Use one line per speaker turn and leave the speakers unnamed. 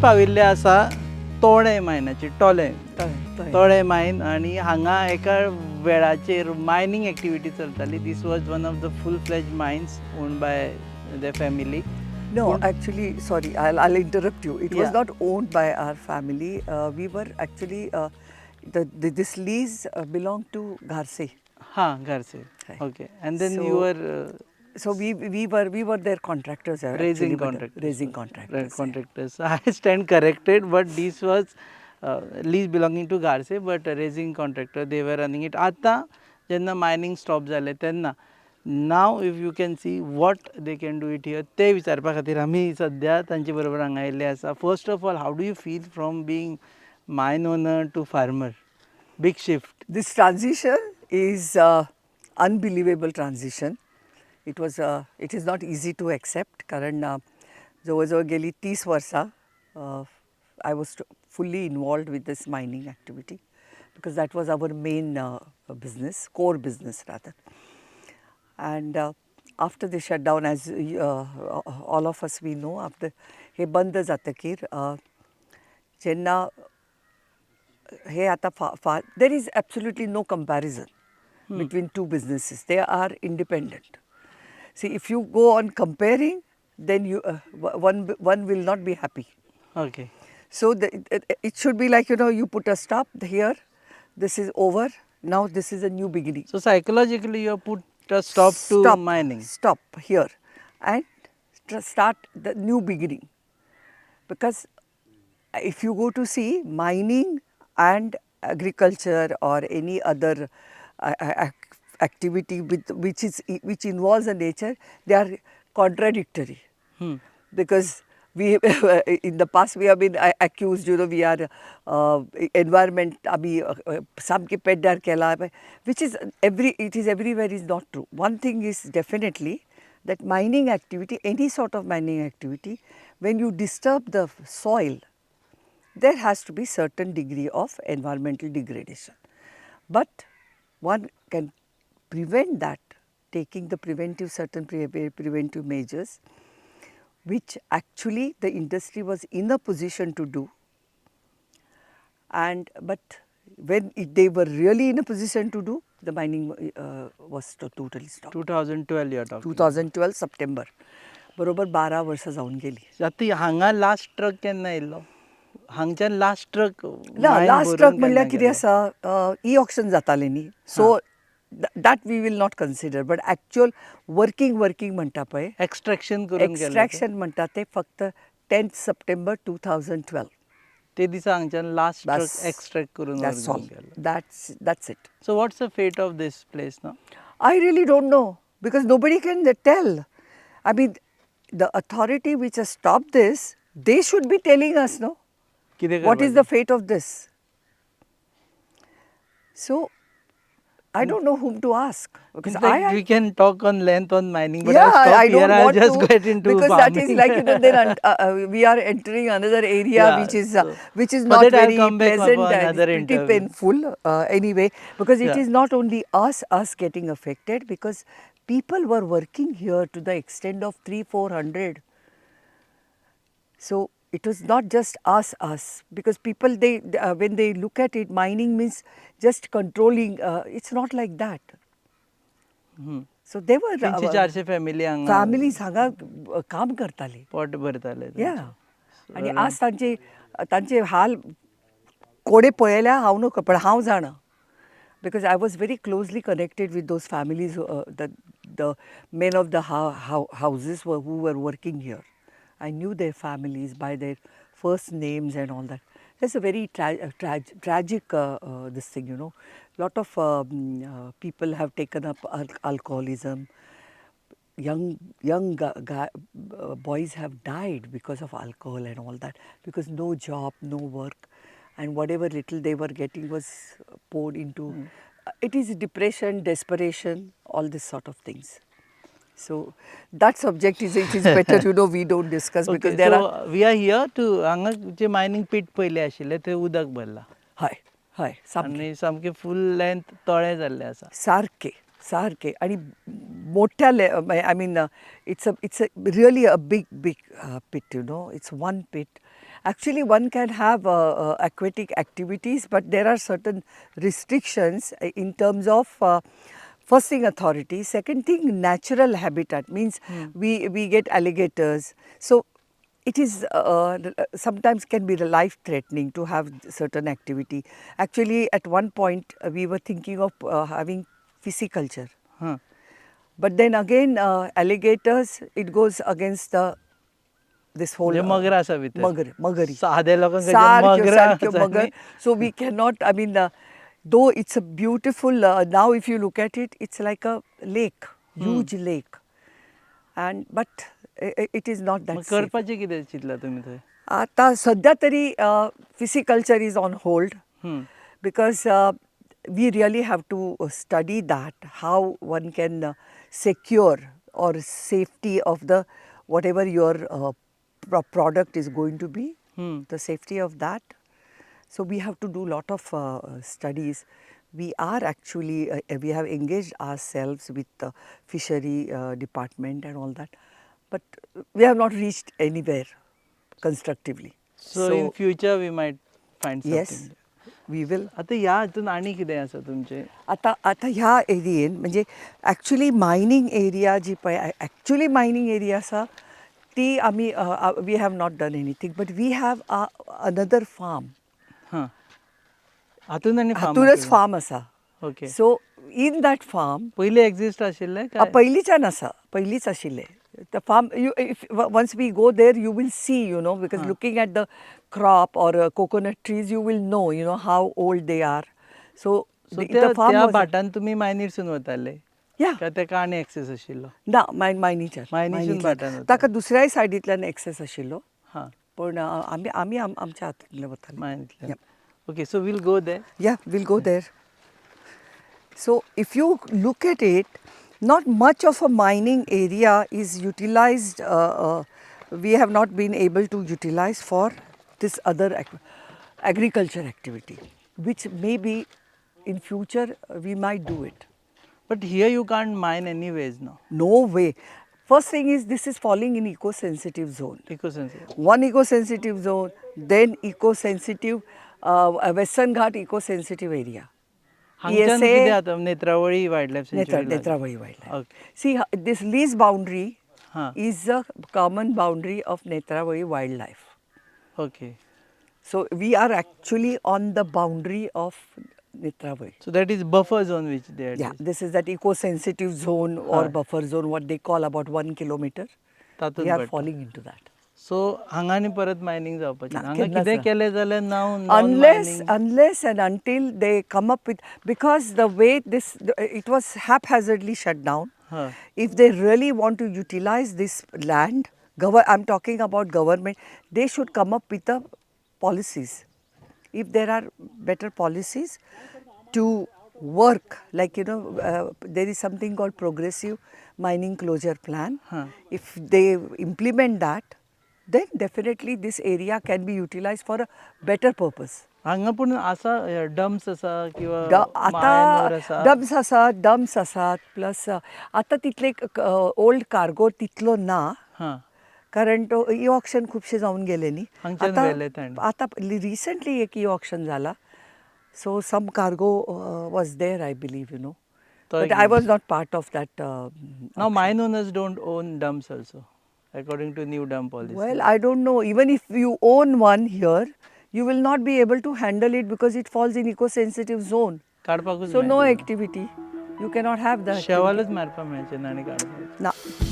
पाविल्ले आसा तोणे मायनाची तोळे मायन आनी हांगा एका वेळाचेर मायनींग एक्टिविटी चलताली. This was one of the full fledged mines owned by the family.
No, actually, sorry, I'll interrupt you. It was not owned by our family. We were actually, this lease belonged to Gharse.
Gharse. Okay. And then you were...
So we were their contractors.
Raising
contractors. Raising contractors.
Contractors. I stand corrected, but this was lease belonging to Gharse, but raising contractor, they were running it. आता जेन्ना mining stop जाले तेन्ना now if you can see what they can do it here, ते विचारपा खातीर आमी सद्या तांचे बरोबर हांगा आयिल्ले आसा. First of all, how do you feel from being mine owner to farmer? Big shift.
This transition is unbelievable transition. It is not easy to accept कारण जवळजवळ गेली 30 वर्सां I was fully involved with this mining activity because that was our main business, core business rather. And after the shutdown, as all of us we know, after हे बंद जातकीर जेन्ना हे आता there is absolutely no comparison between two businesses. They are independent. See, if you go on comparing, then you one will not be happy.
Okay.
So it should be like, you put a stop here, this is over, now this is a new beginning.
So psychologically you have put a stop to mining.
Stop here and start the new beginning. Because if you go to see mining and agriculture or any other activity which involves a nature, they are contradictory. Because we in the past we have been accused, we are environment samke peddar kela, which is everywhere is not true. One thing is definitely that mining activity, any sort of mining activity, when you disturb the soil, there has to be certain degree of environmental degradation. But one can prevent that taking the certain preventive measures, which actually the industry was in a position to do. But when they were really in a position to do, the mining was totally stopped.
2012 you are talking.
2012 September. बरोबर 12 वर्सां जावन गेली.
आता हांगा last truck केन्ना येयलो? हांगच्यान last truck
last truck म्हणल्यार कितें आसा, ई-ऑक्शन जातालें न्ही, सो that we will not consider, but actual working म्हणटा पळय,
एक्सट्रॅक्शन करून
एक्सट्रॅक्शन म्हणटा ते फक्त 10th September 2012.
ते दिसा हांगच्यान लास्ट ट्रक एक्सट्रॅक्ट करून
That's it.
So what's the fate of this place now?
I really don't know because nobody can tell. I mean, the authority which has stopped this, they should be telling us, no? What is the fate of this? So I don't know whom to ask. Because
we can talk on length on mining, but
I don't want
to just get into
because
farming.
that is like then we are entering another area which is not very pleasant and pretty painful anyway, because it is not only us getting affected, because people were working here to the extent of 300-400. So it was not just us, because people, they when they look at it, mining means just controlling. It's not like that. So they were
300-400
families हांगा काम करताले,
pot भरताले.
आनी आज तांचे हाल कोडे पळयल्यार हांव न्हू, पण हांव जाणा, because I was very closely connected with those families, the men of the houses who were working here. I knew their families by their first names and all that. That's a very tragic this thing, Lot of people have taken up alcoholism. Young boys have died because of alcohol and all that, because no job, no work, and whatever little they were getting was poured into. It is depression, desperation, all this sort of things. So that subject it is better we don't discuss, because there are.
We are here to हांगा जे mining pit पयले आशिल्ले ते उदक भरला.
हय
आनी सामके full length तळे जाल्ले आसा.
सारके आणि मोठ्या I mean it's a really a big pit, it's one pit, Actually, one can have aquatic activities, but there are certain restrictions in terms of first thing authority. Second thing, natural habitat means we get alligators. So it is sometimes can be life threatening to have certain activity. Actually, at one point we were thinking of having pisciculture.
हां
But then again, alligators, it goes against the this whole
म्हणजे मगर असा भितर
magari.
साध्या लोकांकडे
Sarkyo,
Magra
sarkyo magar. So we cannot, I mean, though it's a beautiful, now if you look at it, it's like a lake, huge lake. But it is not
mug
that safe.
करपाचे कितें चिंतला तुमी थंय
आता सध्या तरी pisciculture is on hold because we really have to study that, how one can secure or safety of the whatever your product is going to be, the safety of that. So we have to do lot of studies. We are actually, we have engaged ourselves with the fishery department and all that, but we have not reached anywhere constructively.
So in future we might find
Yes,
something
we will.
आता ह्या हातून आणि कितें आसा तुमचें
आता आता ह्या एरियेन म्हणजे ॲक्च्युली मायनींग एरिया जी पळय ॲक्च्युली मायनींग एरिया आसा ती आमी we have not done anything but we have another farm
हां हातून आनी
हातूनच फार्म आसा.
Okay
so in that farm
पयलीं एक्झिस्ट आशिल्लें काय
पयलींच्यान आसा पयलींच आशिल्लें. The farm, once we go there, you will see, you know, because looking at the crop or coconut trees, you will know, you know, how old they are. So,
so
the farm
त्या
was,
भाटान तुमी मायनीरसून वताले
yeah,
काय तेका आनी access आशिल्लो
ना मायनीच्यान
मायनीसून भाटान वता
ताका दुसऱ्याय सायडींतल्यान एक्सेस आशिल्लो
हां
पण आमी आमच्या हातूंतल्यान वताले.
मायनींतल्यान okay so we'll go they
Yeah, we'll go there. So if you look at it, not much of a mining area is utilized, we have not been able to utilize for this other agriculture activity, which maybe in future we might do it.
But here you can't mine anyways no
No way. First thing is this is falling in eco-sensitive zone.
इकोसेन्सिटिव
One eco-sensitive zone, then eco-sensitive, Western Ghat eco-sensitive area.
हांगच्यान
ESA
कितें जाता Netravali wildlife सँच्युरी
Netravali wildlife.
Okay
See, this lease boundary
Huh.
is the common boundary of Netravali wildlife.
Okay
So we are actually on the boundary of Netravali.
So that is buffer zone which they
Yeah, this is that eco-sensitive zone or buffer zone, what they call about 1 kilometer.
तातूंत
We are
पडटा.
falling into that.
सो हांगा आनी परत mining जावपाचें
ना,
हांगा
केन्नाच
कितें
ना.
केलें जाल्यार नाव
Unless and until they come up with, because the way it was haphazardly shut down.
Huh.
If they really want to utilize this land, I'm talking about government, they should come up with the policies. If there are better policies to work, like, you know, there is something called progressive mining closure plan. If they implement that, then definitely this area can be utilized for a better purpose.
हांगा पूण आसा dumps आसा किंवा minor आसा
आता dumps आसात plus आता तितले ओल्ड कार्गो तितलो ना
हां
कारण तो ई ऑक्शन खुबशे जावन गेले न्ही.
हांगच्यान व्हेले तांणी.
आता रिसंटली एक ई ऑक्शन जाला. So some cargo was there I believe, you know, but I was not part of that.
Now mine owners don't own dumps also according to new dump policy
Well, I don't know. Even if you own one here, you will not be able to handle it because it falls in eco-sensitive zone.
काडपाकूच
So no activity. You cannot have that.
शेवालूच मारपाक मेळचें ना आनी काडपाक
No.